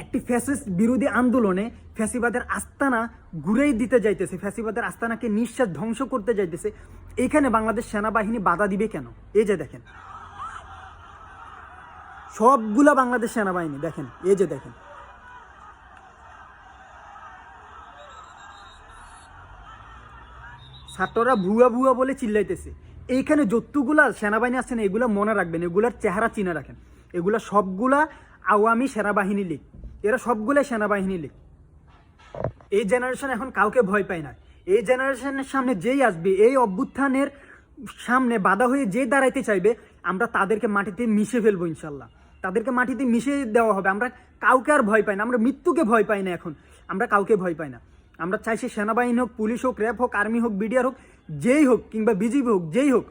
একটি ফ্যাসিস্ট বিরোধী আন্দোলনে ফ্যাসিবাদের আস্তানা ঘুরেই দিতে যাইতেছে, ফ্যাসিবাদের আস্তানাকে নিঃশ্বাস ধ্বংস করতে যাইতেছে। এখানে বাংলাদেশ সেনাবাহিনী বাধা দিবে কেন? এই যে দেখেন, সবগুলা বাংলাদেশ সেনাবাহিনী দেখেন, এই যে দেখেন, ছাত্ররা ভুয়া ভুয়া বলে চিল্লাইতেছে। এইখানে যতগুলা সেনাবাহিনী আছে না, এগুলা মনে রাখবেন, এগুলার চেহারা চিনে রাখেন। এগুলা সবগুলা আওয়ামী সেনাবাহিনী লীগ, এরা সবগুলাই সেনাবাহিনী লীগ। এই জেনারেশন এখন কাউকে ভয় পায় না। এই জেনারেশনের সামনে যেই আসবে, এই অভ্যুত্থানের সামনে বাধা হয়ে যে দাঁড়াইতে চাইবে, আমরা তাদেরকে মাটিতে মিশে ফেলবো ইনশাল্লাহ। তাদেরকে মাটিতে মিশে দেওয়া হবে। আমরা কাউকে আর ভয় পাই না, আমরা মৃত্যুকে ভয় পাই না। এখন আমরা কাউকে ভয় পাই না। আমরা চাইছি সেনাবাহিনী হোক, পুলিশ হোক, র্যাব হোক, আর্মি হোক, বিডিআর হোক, যেই হোক, কিংবা বিজিবি হোক, যেই হোক,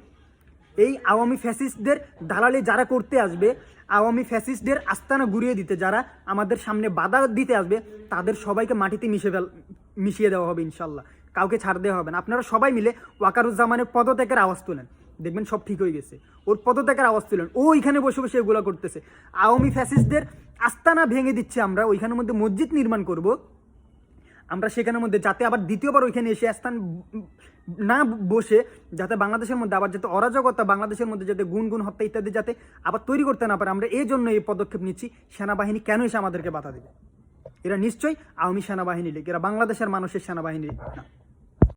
এই আওয়ামী ফ্যাসিস্টদের দালালি যারা করতে আসবে, আওয়ামী ফ্যাসিস্টদের আস্তানা ঘুরিয়ে দিতে যারা আমাদের সামনে বাধা দিতে আসবে, তাদের সবাইকে মাটিতে মিশিয়ে দেওয়া হবে ইনশাল্লাহ। কাউকে ছাড় দেওয়া হবে না। আপনারা সবাই মিলে ওয়াকারুজ্জামানের পদত্যাগের আওয়াজ তোলেন, দেখবেন সব ঠিক হয়ে গেছে। ওর পদত্যাগের আওয়াজ তুলেন, ও ওইখানে বসে বসে এগুলো করতেছে। আওয়ামী ফ্যাসিস্টদের আস্তানা ভেঙে দিচ্ছে আমরা, ওইখানের মধ্যে মসজিদ নির্মাণ করব আমরা, সেখানের মধ্যে যাতে আবার দ্বিতীয়বার ওইখানে এসে স্থান না বসে, যাতে বাংলাদেশের মধ্যে আবার যাতে অরাজকতা, বাংলাদেশের মধ্যে যাতে গুনগুন হত্যা ইত্যাদি যাতে আবার তৈরি করতে না পারে, আমরা এই জন্য এই পদক্ষেপ নিচ্ছি। সেনাবাহিনী কেন এসে আমাদেরকে বাধা দেবে? এরা নিশ্চয়ই আওয়ামী সেনাবাহিনী লীগ, এরা বাংলাদেশের মানুষের সেনাবাহিনী না।